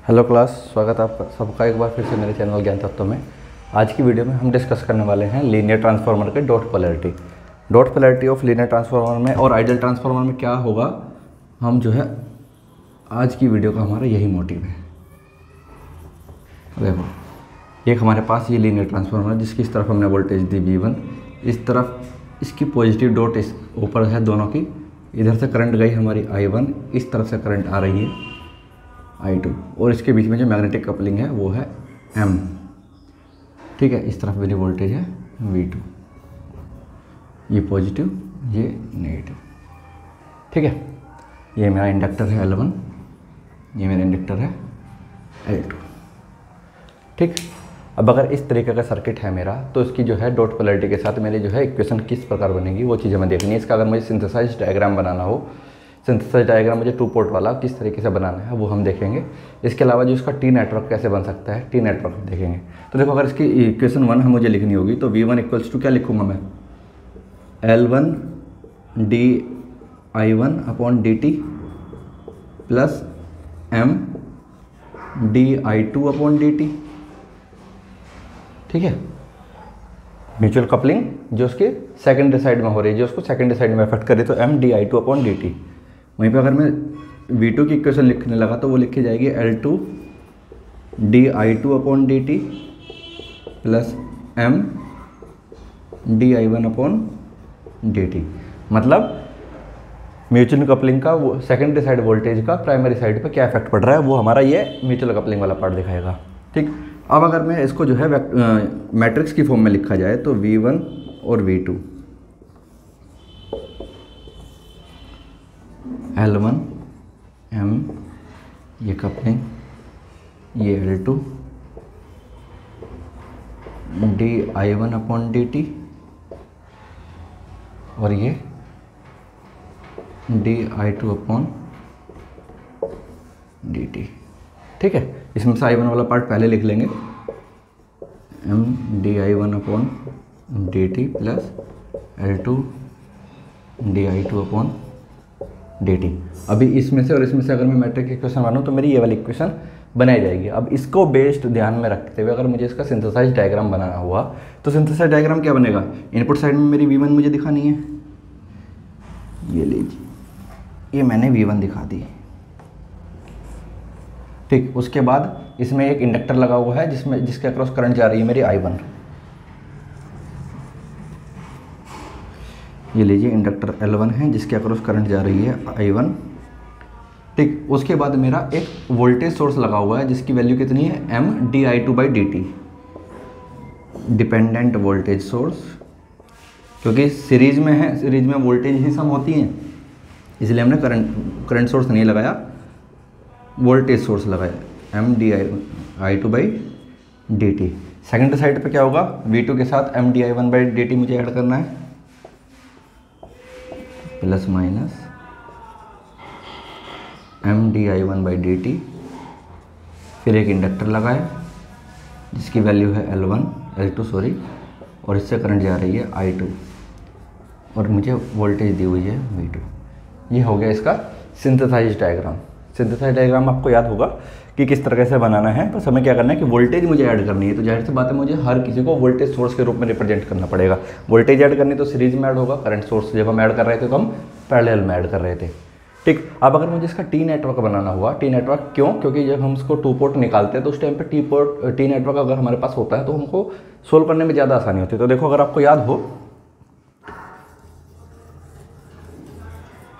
Hello class, स्वागत है आप सबका एक बार फिर से मेरे चैनल ज्ञान तत्व में। आज की वीडियो में हम डिस्कस करने वाले हैं लीनियर ट्रांसफार्मर के dot polarity of linear transformer में और आइडियल ट्रांसफार्मर में क्या होगा। हम जो है आज की वीडियो का हमारा यही मोटिव है। देखो, एक हमारे पास ये लीनियर ट्रांसफार्मर है जिसकी इस तरफ हमने वोल्टेज दी V1, इस तरफ इसकी पॉजिटिव डॉट इस ऊपर है दोनों की। इधर से करंट गई हमारी I1, इस तरफ से करंट आ रही है I2, और इसके बीच में जो मैग्नेटिक कपलिंग है वो है M। ठीक है, इस तरफ मेरी वोल्टेज है V2, ये पॉजिटिव ये नेगेटिव। ठीक है, ये मेरा इंडक्टर है L1, ये मेरा इंडक्टर है L2। ठीक, अब अगर इस तरीके का सर्किट है मेरा तो इसकी जो है डॉट पोलैरिटी के साथ मेरी जो है इक्वेशन किस प्रकार बनेगी वो चीज़ें मैं देखनी है। इसका अगर मुझे सिंथेसाइज डायग्राम बनाना हो, सिंथेसाइज डायग्राम मुझे 2 पोर्ट वाला किस तरीके से बनाना है वो हम देखेंगे। इसके अलावा जो इसका टी नेटवर्क कैसे बन सकता है, टी नेटवर्क देखेंगे। तो देखो, अगर इसकी इक्वेशन 1 हम मुझे लिखनी होगी तो V1 इक्वल्स टू क्या लिखूँगा मैं, L1 dI1 upon dt plus M dI2 upon dt। ठीक है, म्यूचुअल कपलिंग जो उसके सेकेंडरी साइड में हो रही है, जो उसको सेकेंडरी साइड में इफेक्ट करे, तो M dI2 अपॉन dt। वहीं पे अगर मैं V2 की इक्वेशन लिखने लगा तो वो लिखी जाएगी L2 dI2 upon dt plus M dI1 upon dt। मतलब म्यूचुअल कपलिंग का वो सेकेंडरी साइड वोल्टेज का प्राइमरी साइड पे क्या इफेक्ट पड़ रहा है वो हमारा ये म्यूचुअल कपलिंग वाला पार्ट दिखाएगा। ठीक, अब अगर मैं इसको जो है मैट्रिक्स की फॉर्म में लिखा जाए तो V1 और V2, L1 M ये कपलिंग, ये L2 dI1 अपॉन dt और ये dI2 अपॉन dt। ठीक है, इसमें से I1 वाला पार्ट पहले लिख लेंगे, M dI1 upon dt plus L2 dI2 upon dt। अभी इसमें से और इसमें से अगर मैं मैट्रिक्स इक्वेशन बनाऊँ तो मेरी ये वाली इक्वेशन बनाई जाएगी। अब इसको बेस्ड ध्यान में रखते हुए अगर मुझे इसका सिंथेसाइज डायग्राम बनाना हुआ तो सिंथेसाइज डायग्राम क्या बनेगा, इनपुट साइड में मेरी V1 मुझे दिखानी है, ये लीजिए, ये मैंने V1 दिखा दी। ठीक, उसके बाद इसमें एक इंडक्टर लगा हुआ है जिसके अक्रॉस करंट जा रही है मेरी I1। ये लीजिए, इंडक्टर L1 है जिसके अक्रॉस करंट जा रही है I1। ठीक, उसके बाद मेरा एक वोल्टेज सोर्स लगा हुआ है जिसकी वैल्यू कितनी है, M dI2 by dt, dependent voltage source, क्योंकि सीरीज में है, सीरीज में वोल्टेज ही सम होती हैं, इसलिए हमने करंट सोर्स नहीं लगाया, वोल्टेज सोर्स लगाया M dI2 by dt। Second side पे क्या होगा, V2 के साथ M dI1 बाई dt मुझे ऐड करना है, plus minus M dI1 by dt, फिर एक इंडक्टर लगाया जिसकी वैल्यू है L2 सॉरी, और इससे करंट जा रही है I2 और मुझे वोल्टेज दी हुई है V2। ये हो गया इसका सिंथेसाइज डायग्राम। सिंथेसाइज डायग्राम आपको याद होगा कि किस तरह से बनाना है, बस हमें क्या करना है कि वोल्टेज मुझे ऐड करनी है। तो जाहिर सी बात है मुझे हर किसी को वोल्टेज सोर्स के रूप में रिप्रेजेंट करना पड़ेगा। वोल्टेज ऐड करनी तो सीरीज में ऐड होगा, करंट सोर्स जब हम ऐड कर रहे थे तो हम पैरेलल में ऐड कर रहे थे। ठीक, अब अगर मुझे इसका टी नेटवर्क बनाना हुआ, टी नेटवर्क क्यों, क्योंकि जब हम इसको 2 पोर्ट निकालते हैं तो उस टाइम पे टी नेटवर्क अगर हमारे पास होता है तो हमको सोल्व करने में ज़्यादा आसानी होती है। तो देखो, अगर आपको याद हो,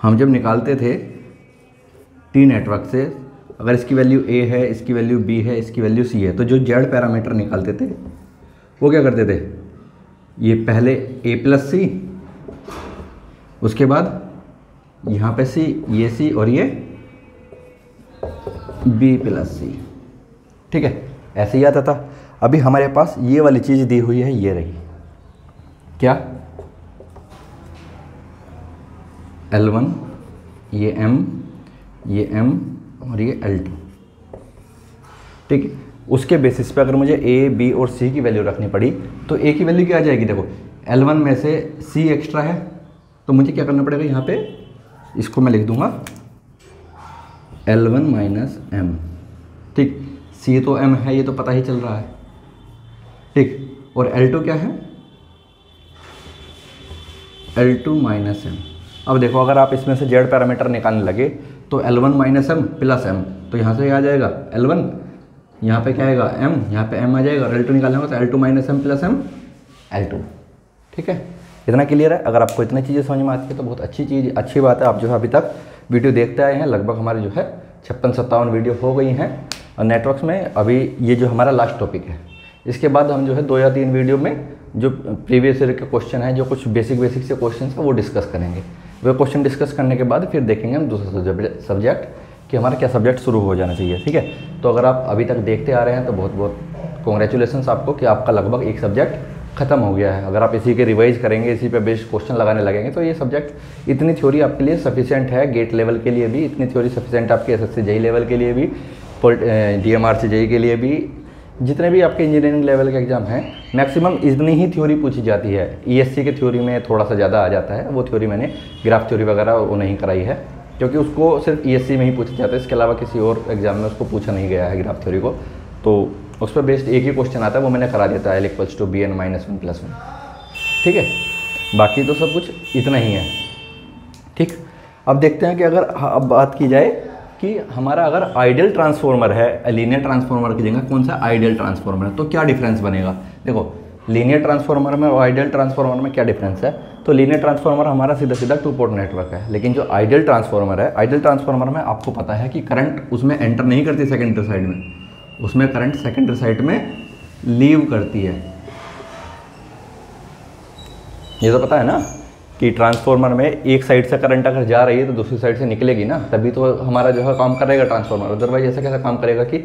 हम जब निकालते थे टी नेटवर्क से, अगर इसकी वैल्यू A है, इसकी वैल्यू B है, इसकी वैल्यू C है, तो जो Z पैरामीटर निकालते थे वो क्या करते थे, ये पहले A प्लस C, उसके बाद यहाँ पे C, ये C और ये B प्लस C। ठीक है, ऐसे ही आता था। अभी हमारे पास ये वाली चीज़ दी हुई है, ये रही क्या, L1, ये M और ये L2। ठीक है, उसके बेसिस पे अगर मुझे A, B और C की वैल्यू रखनी पड़ी तो A की वैल्यू क्या आ जाएगी, देखो L1 में से C एक्स्ट्रा है तो मुझे क्या करना पड़ेगा, यहाँ पे इसको मैं लिख दूंगा L1 माइनस M। ठीक। C तो M है, ये तो पता ही चल रहा है, ठीक। और L2 क्या है, L2 माइनस M। अब देखो अगर आप इसमें से Z पैरामीटर निकालने लगे तो L1 minus M plus M, तो यहाँ से आ जाएगा L1, यहाँ पे क्या आएगा M, यहाँ पे M आ जाएगा, और L2 निकालना होगा तो L2 minus M plus M L2। ठीक है, इतना क्लियर है। अगर आपको इतनी चीज़ें समझ में आती है तो बहुत अच्छी बात है। आप जो है अभी तक वीडियो देखते आए हैं, लगभग हमारे जो है 56-57 वीडियो हो गई हैं और नेटवर्क्स में। अभी ये जो हमारा लास्ट टॉपिक है, इसके बाद हम जो है 2 या 3 वीडियो में जो प्रीवियस ईयर के क्वेश्चन है, जो कुछ बेसिक से क्वेश्चन है वो डिस्कस करेंगे। वो क्वेश्चन डिस्कस करने के बाद फिर देखेंगे हम दूसरा सब्जेक्ट कि हमारा क्या सब्जेक्ट शुरू हो जाना चाहिए। ठीक है, तो अगर आप अभी तक देखते आ रहे हैं तो बहुत बहुत कॉन्ग्रेचुलेसन्स आपको कि आपका लगभग एक सब्जेक्ट खत्म हो गया है। अगर आप इसी के रिवाइज करेंगे, इसी पे बेस्ड क्वेश्चन लगाने लगेंगे तो ये सब्जेक्ट, इतनी थ्योरी आपके लिए सफिशिएंट है। गेट लेवल के लिए भी इतनी थ्योरी सफिशिएंट, आपके SSC JEE लेवल के लिए भी, DMR से JEE के लिए भी, जितने भी आपके इंजीनियरिंग लेवल के एग्जाम हैं मैक्सिमम इतनी ही थ्योरी पूछी जाती है। ESC के थ्योरी में थोड़ा सा ज़्यादा आ जाता है, वो थ्योरी मैंने ग्राफ थ्योरी वगैरह वो नहीं कराई है, क्योंकि उसको सिर्फ ESC में ही पूछा जाता है, इसके अलावा किसी और एग्जाम में उसको पूछा नहीं गया है ग्राफ थ्योरी को। तो उस पर बेस्ड एक ही क्वेश्चन आता है, वो मैंने करा देता है, L = BN - 1 + 1। ठीक है, बाकी तो सब कुछ इतना ही है। ठीक, अब देखते हैं कि अगर अब बात की जाए कि हमारा अगर आइडियल ट्रांसफॉर्मर है, लीनियर ट्रांसफॉर्मर की जगह कौन सा आइडियल ट्रांसफॉर्मर है, तो क्या डिफरेंस बनेगा। देखो लीनियर ट्रांसफॉर्मर में और आइडियल ट्रांसफॉर्मर में क्या डिफरेंस है। तो लीनियर ट्रांसफॉर्मर हमारा सीधा 2 पोर्ट नेटवर्क है, लेकिन जो आइडियल ट्रांसफॉर्मर है, आइडियल ट्रांसफॉर्मर में आपको पता है कि करंट उसमें एंटर नहीं करती सेकेंडरी साइड में, उसमें करंट सेकेंडरी साइड में लीव करती है। ये तो पता है ना कि ट्रांसफॉर्मर में एक साइड से करंट अगर जा रही है तो दूसरी साइड से निकलेगी ना, तभी तो हमारा जो है काम करेगा ट्रांसफॉर्मर। अदरवाइज ऐसा कैसा काम करेगा कि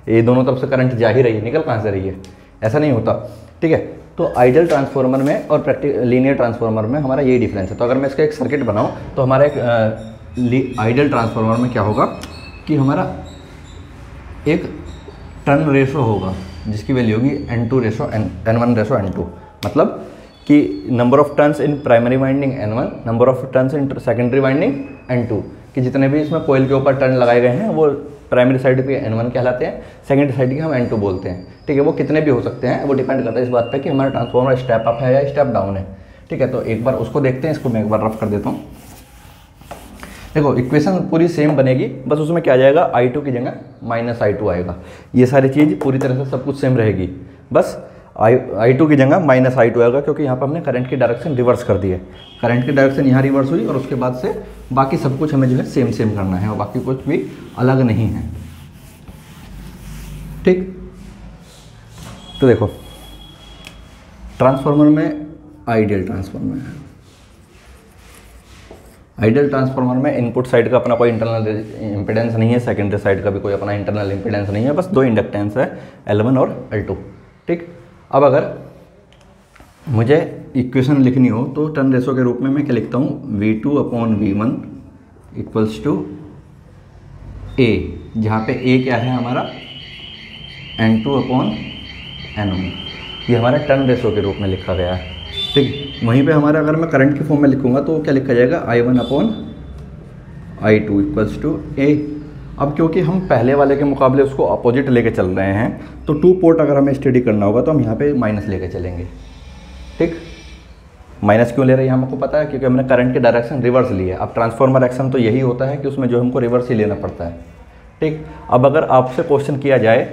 ये दोनों तरफ से करंट जा ही रही है, निकल कहाँ से रही है, ऐसा नहीं होता। ठीक है, तो आइडियल ट्रांसफॉर्मर में और लीनियर ट्रांसफॉर्मर में हमारा यही डिफरेंस है। तो अगर मैं इसका एक सर्किट बनाऊँ तो हमारा एक आइडियल ट्रांसफॉर्मर में क्या होगा कि हमारा एक टर्न रेशो होगा जिसकी वैल्यू होगी N1/N2, मतलब कि number of turns in primary winding N1, number of turns in secondary winding N2, कि जितने भी इसमें कोयल के ऊपर टर्न लगाए गए हैं वो प्राइमरी साइड पे N1 कहलाते हैं, सेकेंडरी साइड के हम N2 बोलते हैं। ठीक है, वो कितने भी हो सकते हैं, वो डिपेंड करता है इस बात पे कि हमारा ट्रांसफॉर्मर स्टेप अप है या स्टेप डाउन है। ठीक है, तो एक बार उसको देखते हैं, इसको मैं एक बार रफ कर देता हूँ। देखो इक्वेशन पूरी सेम बनेगी, बस उसमें क्या आ जाएगा, I2 की जगह -I2 आएगा। ये सारी चीज़ पूरी तरह से सब कुछ सेम रहेगी, बस I2 की जगह -I2 आएगा, क्योंकि यहाँ पर हमने करंट की डायरेक्शन रिवर्स कर दी है। करंट की डायरेक्शन यहाँ रिवर्स हुई और उसके बाद से बाकी सब कुछ हमें जो है सेम करना है और बाकी कुछ भी अलग नहीं है। ठीक, तो देखो ट्रांसफॉर्मर में आइडियल ट्रांसफॉर्मर है, आइडियल ट्रांसफॉर्मर में इनपुट साइड का अपना कोई इंटरनल इम्पीडेंस नहीं है, सेकेंडरी साइड का भी कोई अपना इंटरनल इम्पीडेंस नहीं है, बस 2 इंडक्टेंस है L1 और L2। ठीक, अब अगर मुझे इक्वेशन लिखनी हो तो टर्न रेशो के रूप में मैं क्या लिखता हूँ, V2/V1 = A, जहाँ पे A क्या है हमारा N2/N1, ये हमारा टर्न रेशो के रूप में लिखा गया है। ठीक, वहीं पे हमारा अगर मैं करंट के फॉर्म में लिखूंगा तो क्या लिखा जाएगा, I1/I2 = A। अब क्योंकि हम पहले वाले के मुकाबले उसको अपोजिट लेके चल रहे हैं, तो 2 पोर्ट अगर हमें स्टडी करना होगा तो हम यहाँ पे माइनस लेके चलेंगे। ठीक, माइनस क्यों ले रहे हैं हमको पता है, क्योंकि हमने करंट की डायरेक्शन रिवर्स ली है। अब ट्रांसफॉर्मर एक्शन तो यही होता है कि उसमें जो हमको रिवर्स ही लेना पड़ता है। ठीक, अब अगर आपसे क्वेश्चन किया जाए,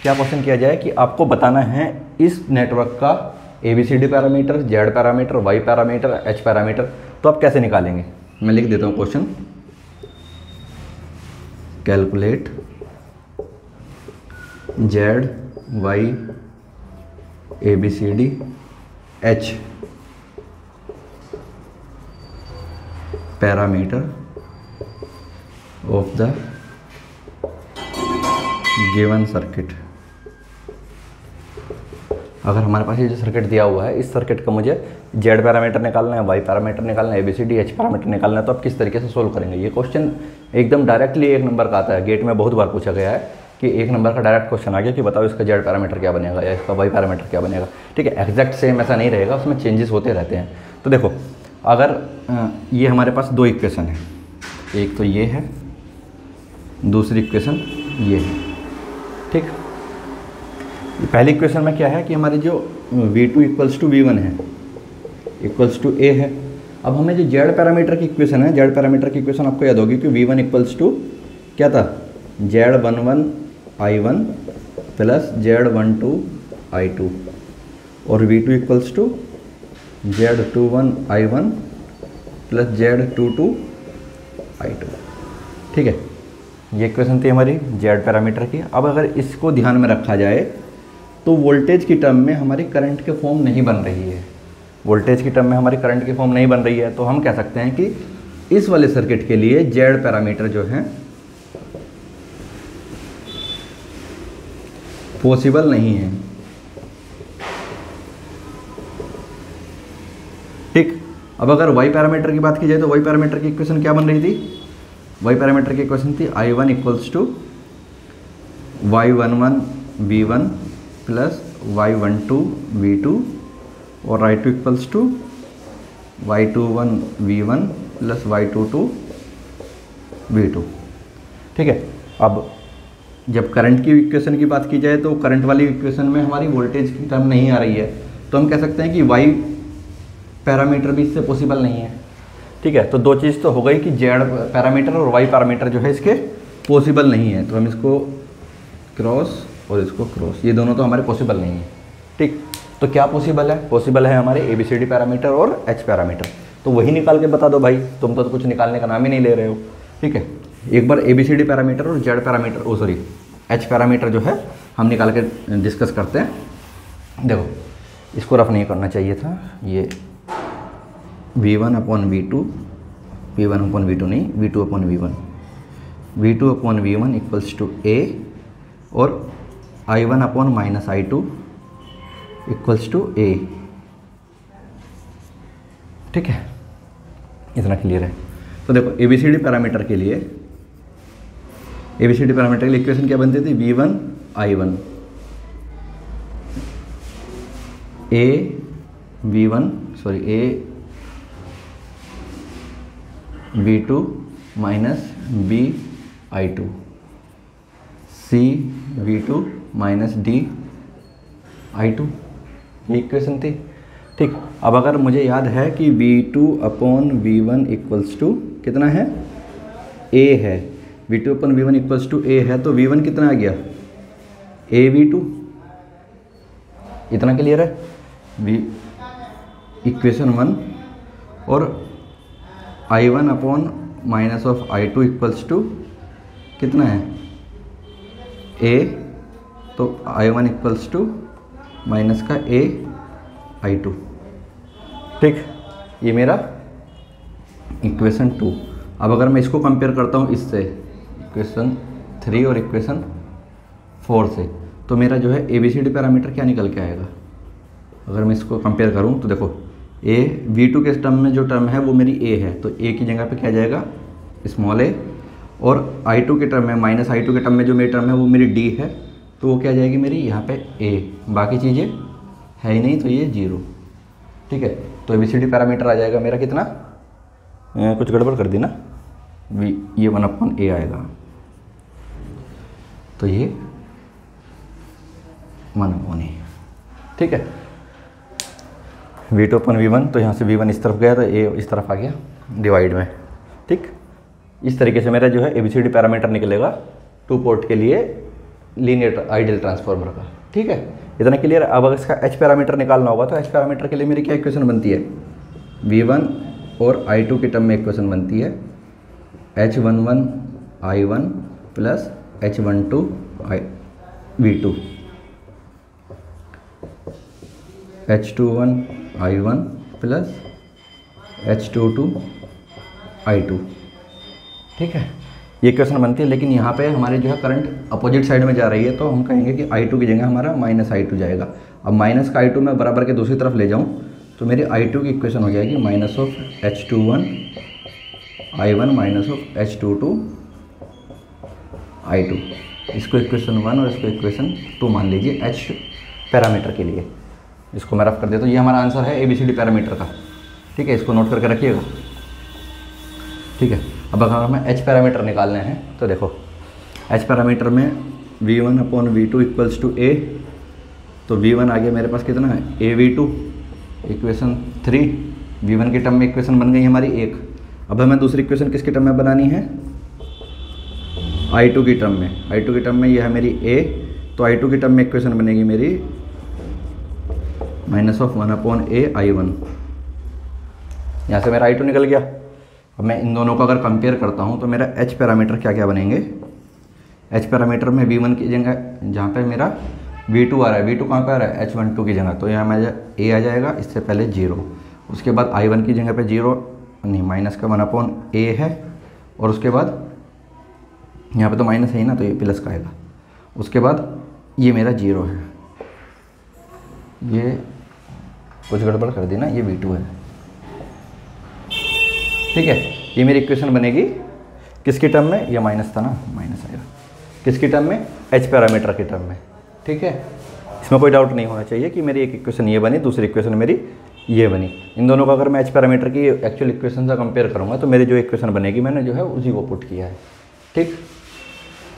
क्या क्वेश्चन किया जाए कि आपको बताना है इस नेटवर्क का ABCD parameter, Z parameter, Y parameter, H parameter, तो आप कैसे निकालेंगे। मैं लिख देता हूँ question, calculate Z, Y, ABCD, H parameter of the given circuit. अगर हमारे पास ये जो सर्किट दिया हुआ है, इस सर्किट का मुझे Z पैरामीटर निकालना है, Y पैरामीटर निकालना है, ABCD, H पैरामीटर निकालना है, तो आप किस तरीके से सोल्व करेंगे। ये क्वेश्चन एकदम डायरेक्टली 1 नंबर का आता है, गेट में बहुत बार पूछा गया है कि 1 नंबर का डायरेक्ट क्वेश्चन आ गया कि बताओ इसका Z पैरामीटर क्या बनेगा या इसका Y पैरामीटर क्या बनेगा। ठीक है, एग्जैक्ट सेम ऐसा नहीं रहेगा, उसमें चेंजेस होते रहते हैं। तो देखो अगर ये हमारे पास 2 इक्वेशन है, एक तो ये है, दूसरी इक्वेशन ये है। ठीक, पहली इक्वेशन में क्या है कि हमारी जो V2 इक्वल्स टू V1 है इक्वल्स टू A है। अब हमें जो जेड पैरामीटर की इक्वेशन है, जेड पैरामीटर की इक्वेशन आपको याद होगी कि V1 इक्वल्स टू क्या था, Z11 I1 plus Z12 I2 और V2 equals to Z21 I1 plus Z22 I2। ठीक है, ये इक्वेशन थी हमारी जेड पैरामीटर की। अब अगर इसको ध्यान में रखा जाए तो वोल्टेज की टर्म में हमारी करंट की फॉर्म नहीं बन रही है, वोल्टेज की टर्म में हमारी करंट की फॉर्म नहीं बन रही है, तो हम कह सकते हैं कि इस वाले सर्किट के लिए जेड पैरामीटर जो है पॉसिबल नहीं है। ठीक, अब अगर वाई पैरामीटर की बात की जाए तो वाई पैरामीटर की इक्वेशन क्या बन रही थी, वाई पैरामीटर की इक्वेशन थी I1 equals to Y11 V1 plus Y12 V2 और I2 equals to Y21 V1 plus Y22 V2। ठीक है, अब जब करंट की इक्वेशन की बात की जाए तो करंट वाली इक्वेशन में हमारी वोल्टेज की टर्म नहीं आ रही है, तो हम कह सकते हैं कि वाई पैरामीटर भी इससे पॉसिबल नहीं है। ठीक है, तो दो चीज़ तो हो गई कि जेड पैरामीटर और वाई पैरामीटर जो है इसके पॉसिबल नहीं है, तो हम इसको क्रॉस और इसको क्रॉस, ये दोनों तो हमारे पॉसिबल नहीं है। ठीक, तो क्या पॉसिबल है, पॉसिबल है हमारे ABCD पैरामीटर और H पैरामीटर, तो वही निकाल के बता दो भाई, तुम तो कुछ निकालने का नाम ही नहीं ले रहे हो। ठीक है, एक बार ABCD पैरामीटर और जेड पैरामीटर H पैरामीटर जो है हम निकाल के डिस्कस करते हैं। देखो, इसको रफ नहीं करना चाहिए था, ये V1 upon V2, V1 upon V2 नहीं, V2 upon V1, V2 upon V1 equals to A और I1 upon minus I2 equals to A। ठीक है, इतना क्लियर है। तो देखो ABCD पैरामीटर के लिए इक्वेशन क्या बनती थी, V1 I1 A V2 minus B I2 C V2 minus D I2, ये इक्वेशन थी। ठीक, अब अगर मुझे याद है कि V2 upon V1 equals to कितना है, A है, V2 upon V1 equals to A है, तो V1 कितना आ गया, A V2। इतना क्लियर है, इक्वेशन 1। और I1 upon minus of I2 equals to कितना है, A, तो I1 इक्वल्स टू माइनस का A I2। ठीक, ये मेरा इक्वेशन 2। अब अगर मैं इसको कंपेयर करता हूँ इससे, इक्वेशन 3 और इक्वेशन 4 से, तो मेरा जो है ABCD पैरामीटर क्या निकल के आएगा। अगर मैं इसको कंपेयर करूँ तो देखो A V2 के टर्म में जो टर्म है वो मेरी A है, तो A की जगह पे क्या जाएगा, स्मॉल a, और I2 के टर्म में माइनस I2 के टर्म में जो मेरी टर्म है वो मेरी D है, तो वो क्या जाएगी मेरी यहाँ पे A, बाकी चीज़ें है ही नहीं, तो ये 0। ठीक है, तो ABCD पैरामीटर आ जाएगा मेरा कितना, कुछ गड़बड़ कर दी ना, ये 1 अपॉन A आएगा, तो ये 1 अपॉन A। ठीक है, V2 अपॉन V1, तो यहाँ से V1 इस तरफ गया तो A इस तरफ आ गया डिवाइड में। ठीक, इस तरीके से मेरा जो है ABCD पैरामीटर निकलेगा 2 पोर्ट के लिए लीनियर आइडियल ट्रांसफार्मर का। ठीक है, इतना क्लियर है। अब अगर इसका H पैरामीटर निकालना होगा तो H पैरामीटर के लिए मेरी क्या इक्वेशन बनती है, V1 और I2 के टर्म में इक्वेशन बनती है H11 I1 plus H12 V2, H21 I1 plus H22 I2। ठीक है, ये इक्वेशन बनती है, लेकिन यहाँ पे हमारे जो है करंट अपोजिट साइड में जा रही है, तो हम कहेंगे कि I2 की जगह हमारा माइनस I2 जाएगा। अब माइनस का I2 मैं बराबर के दूसरी तरफ ले जाऊँ तो मेरी I2 की इक्वेशन हो जाएगी minus of H21 I1 minus of H22 I2। इसको इक्वेशन 1 और इसको इक्वेशन 2 मान लीजिए H पैरामीटर के लिए। इसको मैं रफ कर देता हूँ, ये हमारा आंसर है ABCD पैरामीटर का। ठीक है, इसको नोट करके रखिएगा। ठीक है, अब अगर हमें H पैरामीटर निकालने हैं तो देखो H पैरामीटर में V1 upon V2 equals to A, तो V1 आ गया मेरे पास कितना है AV2, इक्वेशन 3, V1 के टर्म में इक्वेशन बन गई हमारी एक। अब हमें दूसरी इक्वेशन किसके टर्म में बनानी है, I2 की टर्म में। I2 की टर्म में ये है मेरी A, तो I2 की टर्म में इक्वेशन बनेगी मेरी -1 अपॉन A I1। यहाँ से मेरा I2 निकल गया। अब मैं इन दोनों को अगर कंपेयर करता हूँ तो मेरा H पैरामीटर क्या क्या बनेंगे। H पैरामीटर में V1 की जगह जहाँ पे मेरा V2 आ रहा है, V2 कहाँ पे आ रहा है H12 की जगह, तो यहाँ मेरा A आ जाएगा, इससे पहले 0। उसके बाद I1 की जगह पे 0 नहीं, माइनस का 1 अपॉन A है, और उसके बाद यहाँ पे तो माइनस है ही ना, तो ये प्लस का आएगा। उसके बाद ये मेरा 0 है, ये कुछ गड़बड़ कर दी ना, ये V2 है, ठीक है। ये मेरी इक्वेशन बनेगी किसकी टर्म में, ये माइनस था ना, माइनस आएगा किसकी टर्म में, H पैरामीटर की टर्म में, ठीक है। इसमें कोई डाउट नहीं होना चाहिए कि मेरी एक इक्वेशन ये बनी, दूसरी इक्वेशन मेरी ये बनी। इन दोनों का अगर मैं H पैरामीटर की एक्चुअल इक्वेशन से कंपेयर करूँगा तो मेरी जो इक्वेशन बनेगी मैंने जो है उसी को पुट किया है, ठीक।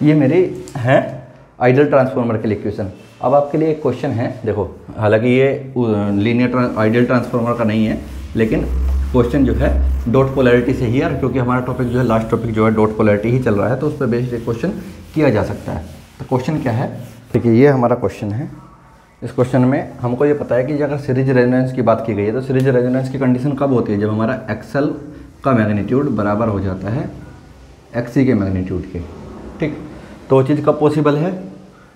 ये मेरी है आइडियल ट्रांसफार्मर के लिए इक्वेशन। अब आपके लिए एक क्वेश्चन है, देखो हालांकि ये लीनियर आइडियल ट्रांसफार्मर का नहीं है, लेकिन क्वेश्चन जो है डॉट पोलैरिटी से ही है, क्योंकि हमारा टॉपिक जो है लास्ट टॉपिक जो है डॉट पोलैरिटी ही चल रहा है, तो उस पर बेस्ड एक क्वेश्चन किया जा सकता है। तो क्वेश्चन क्या है, देखिए ये हमारा क्वेश्चन है। इस क्वेश्चन में हमको ये पता है कि अगर सीरीज रेजोनेंस की बात की गई है तो सीरीज रेजोनेंस की कंडीशन कब होती है, जब हमारा एक्सएल का मैग्नीट्यूड बराबर हो जाता है एक्ससी के मैग्नीट्यूड के, ठीक। तो वो चीज़ कब पॉसिबल है,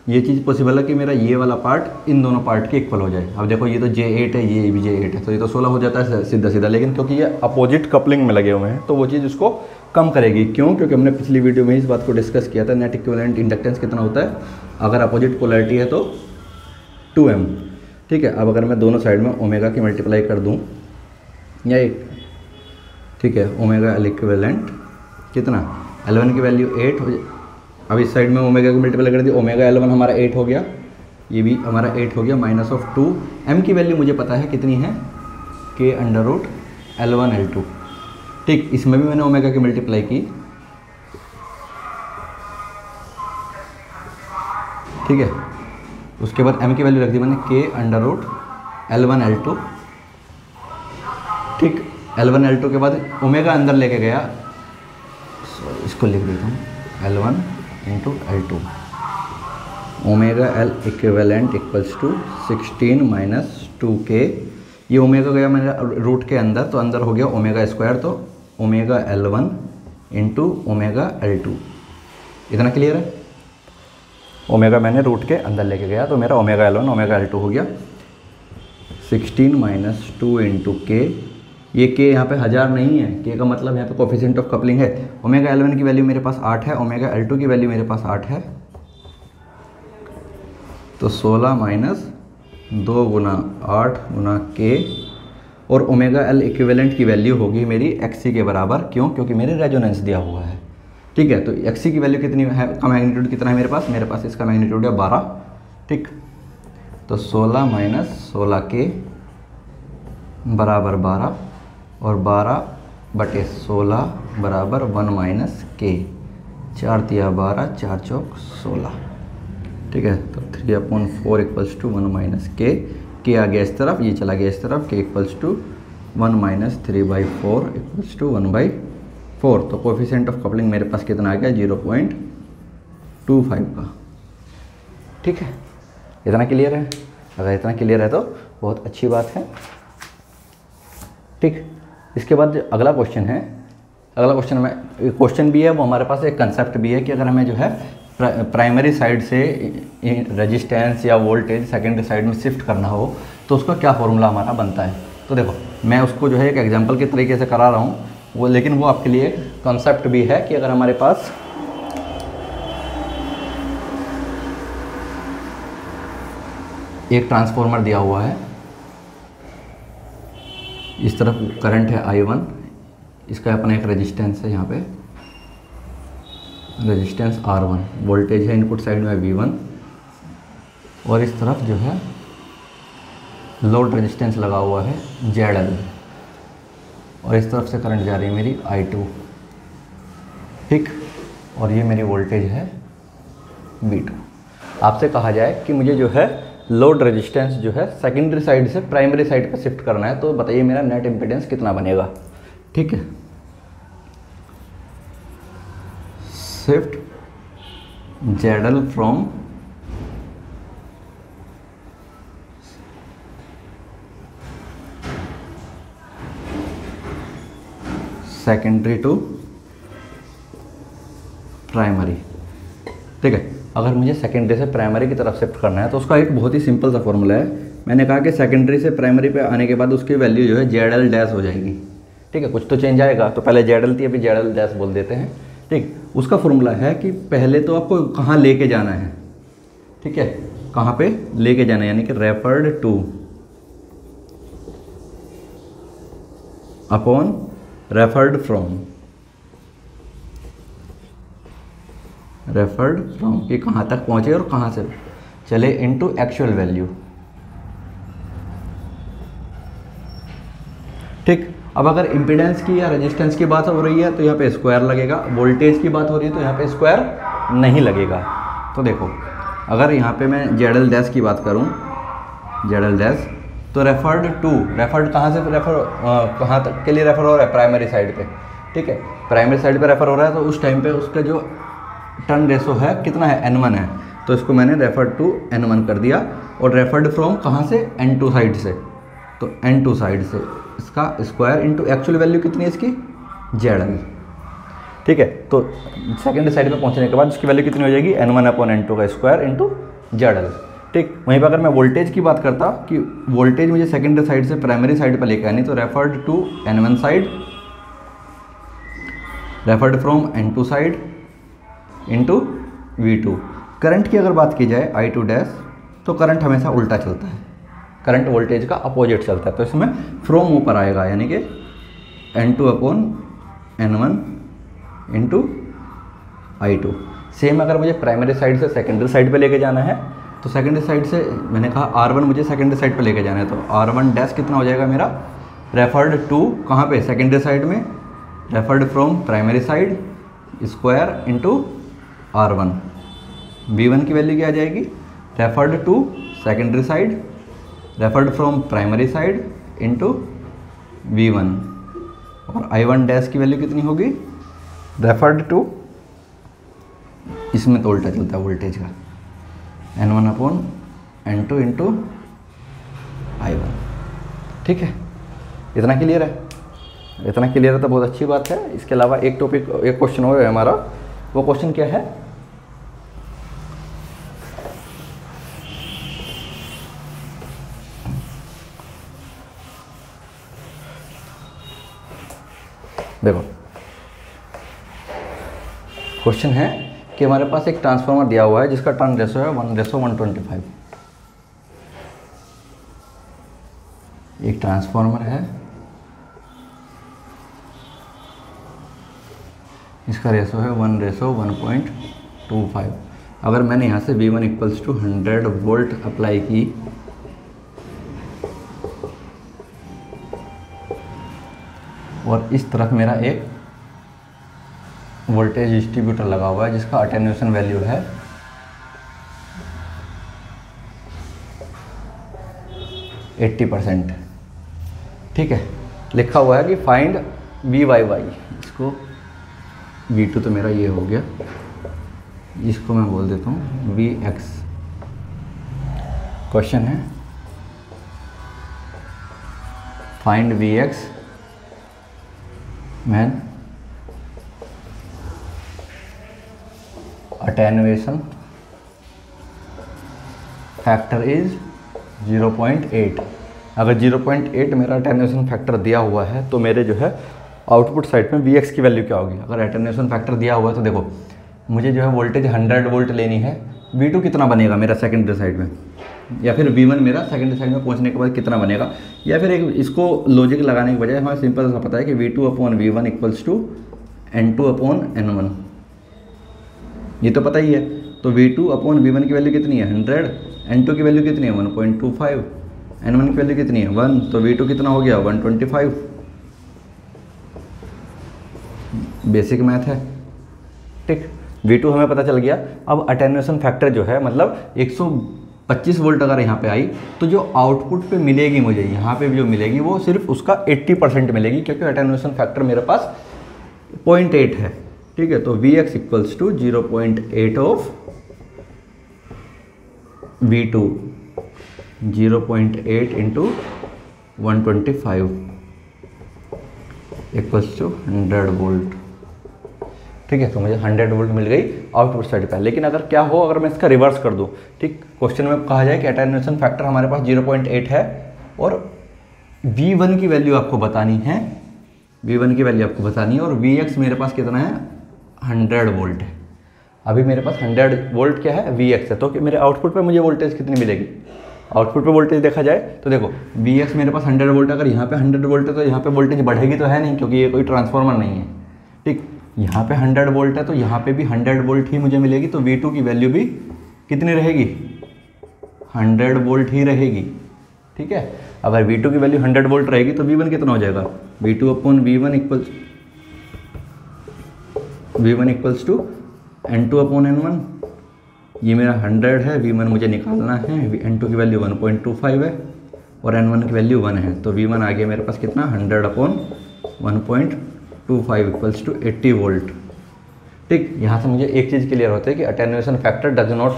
ये चीज़ पॉसिबल है कि मेरा ये वाला पार्ट इन दोनों पार्ट के इक्वल हो जाए। अब देखो ये तो J8 है, ये भी J8 है, तो ये तो 16 हो जाता है सीधा सीधा, लेकिन क्योंकि ये अपोजिट कपलिंग में लगे हुए हैं तो वो चीज़ उसको कम करेगी। क्यों, क्योंकि हमने पिछली वीडियो में इस बात को डिस्कस किया था, नेट इक्विवेलेंट इंडक्टेंस कितना होता है अगर अपोजिट पोलैरिटी है तो 2m, ठीक है। अब अगर मैं दोनों साइड में ओमेगा की मल्टीप्लाई कर दूँ या एक, ठीक है, ओमेगा एल इक्विवेलेंट कितना, L1 की वैल्यू 8 हो, अब इस साइड में ओमेगा की मल्टीप्लाई कर दी, ओमेगा L1 हमारा 8 हो गया, ये भी हमारा 8 हो गया, -2 m की वैल्यू मुझे पता है कितनी है, k अंडर L1 L2, ठीक। इसमें भी मैंने ओमेगा की मल्टीप्लाई की, ठीक है। उसके बाद m की वैल्यू रख दी मैंने k अंडर L1 L2, ठीक। L1 L2 के बाद ओमेगा अंदर लेके गया, इसको लिख देता हूँ L1 into L2, omega L equivalent equals to 16 minus 2k। ये ओमेगा गया मेरा रूट के अंदर, तो अंदर हो गया ओमेगा स्क्वायर, तो omega L1 into omega L2। इतना क्लियर है। ओमेगा मैंने रूट के अंदर लेके गया तो मेरा ओमेगा L1 ओमेगा L2 हो गया 16 माइनस 2 इंटू के। ये k यहाँ पे 1000 नहीं है, k का मतलब यहाँ पे कोफिशिएंट ऑफ कपलिंग है। ओमेगा L1 की वैल्यू मेरे पास 8 है, ओमेगा L2 की वैल्यू मेरे पास 8 है, तो 16 माइनस 2 गुना 8 गुना k, और ओमेगा एल इक्विवेलेंट की वैल्यू होगी मेरी एक्सी के बराबर। क्यों, क्योंकि मेरे रेजोनेंस दिया हुआ है, ठीक है। तो एक्सी की वैल्यू कितनी है, का मैग्नीट्यूड कितना है मेरे पास इसका मैग्नीट्यूड है 12, ठीक। तो 16 माइनस 16k बराबर 12, और 12/16 बराबर 1 माइनस k, 4 तिया 12, 4 चौक 16, ठीक है। तो 3/4 इक्वल्स टू 1 माइनस के आ गया इस तरफ, ये चला गया इस तरफ, K equals to 1 minus 3/4 equals to 1/4। तो कोफिशिएंट ऑफ कपलिंग मेरे पास कितना आ गया 0.25 का, ठीक है। इतना क्लियर है, अगर इतना क्लियर है तो बहुत अच्छी बात है, ठीक। इसके बाद अगला क्वेश्चन है, अगला क्वेश्चन में क्वेश्चन भी है, वो हमारे पास एक कंसेप्ट भी है कि अगर हमें जो है प्राइमरी साइड से रेजिस्टेंस या वोल्टेज सेकेंडरी साइड में शिफ्ट करना हो तो उसका क्या फॉर्मूला हमारा बनता है। तो देखो मैं उसको जो है एक एग्जांपल के तरीके से करा रहा हूँ वो, लेकिन वो आपके लिए कॉन्सेप्ट भी है कि अगर हमारे पास एक ट्रांसफार्मर दिया हुआ है, इस तरफ करंट है I1, इसका अपना एक रेजिस्टेंस है, यहाँ पे रेजिस्टेंस R1, वोल्टेज है इनपुट साइड में V1, और इस तरफ जो है लोड रेजिस्टेंस लगा हुआ है ZL, और इस तरफ से करंट जा रही है मेरी I2, ठीक। और ये मेरी वोल्टेज है V2, आपसे कहा जाए कि मुझे जो है लोड रेजिस्टेंस जो है सेकेंडरी साइड से प्राइमरी साइड पर शिफ्ट करना है, तो बताइए मेरा नेट इम्पीडेंस कितना बनेगा। ठीक है, shift ZL from secondary to primary. ठीक है, अगर मुझे सेकेंडरी से प्राइमरी की तरफ शिफ्ट करना है तो उसका एक बहुत ही सिंपल सा फॉर्मूला है। मैंने कहा कि सेकेंडरी से प्राइमरी पे आने के बाद उसकी वैल्यू जो है ZL डैश हो जाएगी। ठीक है, कुछ तो चेंज आएगा, तो पहले ZL थी अभी ZL डैश बोल देते हैं। ठीक, उसका फॉर्मूला है कि पहले तो आपको कहाँ लेके जाना है। ठीक है, कहाँ पे लेके जाना है, यानी कि referred two upon referred from, referred from कि कहाँ तक पहुँचे और कहाँ से चले इनटू एक्चुअल वैल्यू। ठीक, अब अगर इम्पीडेंस की या रेजिस्टेंस की बात हो रही है तो यहाँ पे स्क्वायर लगेगा, वोल्टेज की बात हो रही है तो यहाँ पे स्क्वायर नहीं लगेगा। तो देखो, अगर यहाँ पे मैं ZL डैश की बात करूँ, ZL डैश, तो रेफर्ड टू, रेफर्ड कहाँ से कहाँ तक के लिए रेफर हो रहा है, प्राइमरी साइड पे। ठीक है, प्राइमरी साइड पे रेफर हो रहा है तो उस टाइम पे उसका जो टर्न रेशो है कितना है, N1 है, तो इसको मैंने रेफर्ड टू N1 कर दिया। और रेफर्ड फ्रॉम कहाँ से, N2 साइड से, तो N2 साइड से इसका स्क्वायर इंटू एक्चुअल वैल्यू कितनी है इसकी, ZL। ठीक है, तो सेकेंड साइड पे पहुंचने के बाद इसकी वैल्यू कितनी हो जाएगी, N1 अपॉन N2 का स्क्वायर इंटू ZL। ठीक, वहीं पर अगर मैं वोल्टेज की बात करता कि वोल्टेज मुझे सेकेंडरी साइड से प्राइमरी साइड पर लेकर आनी, तो referred to N1 side, referred from N2 side into V2। Current की अगर बात की जाए I2 डैश, तो करंट हमेशा उल्टा चलता है, करंट वोल्टेज का अपोजिट चलता है, तो इसमें फ्रॉम ऊपर आएगा, यानी कि N2 upon N1 into I2। Same अगर मुझे प्राइमरी साइड से सेकेंडरी साइड पे लेके जाना है, तो सेकेंडरी साइड से मैंने कहा R1 मुझे सेकेंडरी साइड पे लेके जाना है, तो R1 डैश कितना हो जाएगा मेरा, रेफर्ड टू कहाँ पे, सेकेंडरी साइड में, referred from primary side square into R1। V1 की वैल्यू क्या आ जाएगी, referred to secondary side, referred from primary side into V1। और I1 डैश की वैल्यू कितनी होगी, रेफर्ड टू, इसमें तो उल्टा चलता है वोल्टेज का, N1 upon N2 into I1। ठीक है, इतना क्लियर है, इतना क्लियर है तो बहुत अच्छी बात है। इसके अलावा एक टॉपिक, एक क्वेश्चन और है हमारा, वो क्वेश्चन क्या है, देखो क्वेश्चन है कि हमारे पास एक ट्रांसफार्मर दिया हुआ है जिसका टर्न रेशो है 1:125। एक ट्रांसफार्मर है, इसका रेशो है 1:1.25। अगर मैंने यहाँ से V1 equals to 100 volt apply की, और इस तरफ मेरा एक वोल्टेज डिस्ट्रीब्यूटर लगा हुआ है जिसका अटेन्यूएशन वैल्यू है 80%। ठीक है, लिखा हुआ है कि फाइंड VYY, इसको V2 तो मेरा ये हो गया, इसको मैं बोल देता हूँ VX। क्वेश्चन है find VX when attenuation factor is 0.8। अगर 0.8 मेरा अटेन्यूएशन फैक्टर दिया हुआ है तो मेरे जो है आउटपुट साइड में VX की वैल्यू क्या होगी। अगर अटेन्यूएशन फैक्टर दिया हुआ है तो देखो मुझे जो है वोल्टेज 100 वोल्ट लेनी है, V2 कितना बनेगा मेरा सेकेंडरी साइड में, या फिर V1 मेरा सेकेंडरी साइड में पहुंचने के बाद कितना बनेगा, या फिर एक इसको लॉजिक लगाने के बजाय हमें सिंपल सा पता है कि V2 upon V1 equals to N2 upon N1, ये तो पता ही है। तो V2 अपॉन V1 की वैल्यू कितनी है 100, N2 की वैल्यू कितनी है 1.25, N1 की वैल्यू कितनी है 1, तो V2 कितना हो गया 125। बेसिक मैथ है। ठीक, V2 हमें पता चल गया। अब अटेन्यूएशन फैक्टर जो है मतलब 125 वोल्ट अगर यहाँ पे आई तो जो आउटपुट पे मिलेगी मुझे यहाँ पे जो मिलेगी वो सिर्फ उसका 80% मिलेगी, क्योंकि अटेन्यूएशन फैक्टर मेरे पास 0.8 है। ठीक है, तो Vx equals to 0.8 of V2, 0.8 into 125 equals to 100 volt. ठीक है, तो मुझे 100 वोल्ट मिल गई आउटपुट साइड पर। लेकिन अगर क्या हो, अगर मैं इसका रिवर्स कर दूं, ठीक, क्वेश्चन में कहा जाए कि अटेन्यूएशन फैक्टर हमारे पास 0.8 है और V1 की वैल्यू आपको बतानी है, V1 की वैल्यू आपको बतानी है, और Vx मेरे पास कितना है 100 वोल्ट है। अभी मेरे पास 100 वोल्ट क्या है Vx है, तो कि मेरे आउटपुट पे मुझे वोल्टेज कितनी मिलेगी, आउटपुट पे वोल्टेज देखा जाए तो देखो Vx मेरे पास 100 वोल्ट, अगर यहाँ पे 100 वोल्ट है तो यहाँ पे वोल्टेज बढ़ेगी तो है नहीं, क्योंकि ये कोई ट्रांसफार्मर नहीं है। ठीक, यहाँ पे 100 वोल्ट है तो यहाँ पे भी 100 वोल्ट ही मुझे मिलेगी, तो V2 की वैल्यू भी कितनी रहेगी 100 वोल्ट ही रहेगी। ठीक है, अगर V2 की वैल्यू 100 वोल्ट रहेगी तो V1 कितना हो जाएगा, V2 upon V1 equals to N2 upon N1। ये मेरा 100 है, V1 मुझे निकालना है, N2 की वैल्यू 1.25 है और N1 की वैल्यू 1 है, तो V1 आ गया मेरे पास कितना 100 अपॉन 1.25 इक्वल्स टू 80 वोल्ट। ठीक, यहाँ से मुझे एक चीज़ क्लियर होता है कि attenuation factor does not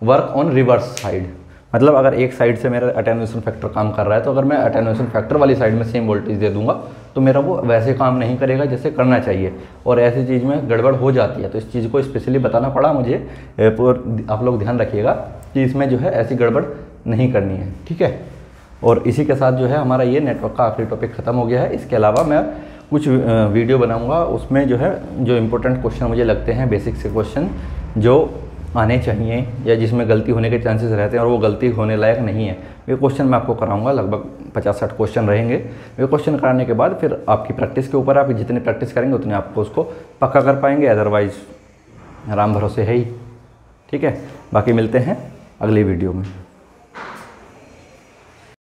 work on reverse side. मतलब अगर एक साइड से मेरा अटेन्यूएशन फैक्टर काम कर रहा है तो अगर मैं अटेन्यूएशन फैक्टर वाली साइड में सेम वोल्टेज दे दूंगा तो मेरा वो वैसे काम नहीं करेगा जैसे करना चाहिए, और ऐसी चीज़ में गड़बड़ हो जाती है। तो इस चीज़ को स्पेशली बताना पड़ा मुझे, आप लोग ध्यान रखिएगा कि इसमें जो है ऐसी गड़बड़ नहीं करनी है। ठीक है, और इसी के साथ जो है हमारा ये नेटवर्क का आखिरी टॉपिक ख़त्म हो गया है। इसके अलावा मैं कुछ वीडियो बनाऊंगा, उसमें जो है जो इम्पोर्टेंट क्वेश्चन मुझे लगते हैं, बेसिक से क्वेश्चन जो आने चाहिए या जिसमें गलती होने के चांसेस रहते हैं और वो गलती होने लायक नहीं है, वे क्वेश्चन मैं आपको कराऊंगा। लगभग 50-60 क्वेश्चन रहेंगे। वे क्वेश्चन कराने के बाद फिर आपकी प्रैक्टिस के ऊपर, आप जितनी प्रैक्टिस करेंगे उतने आपको उसको पक्का कर पाएंगे, अदरवाइज़ राम भरोसे है ही। ठीक है, बाकी मिलते हैं अगली वीडियो में।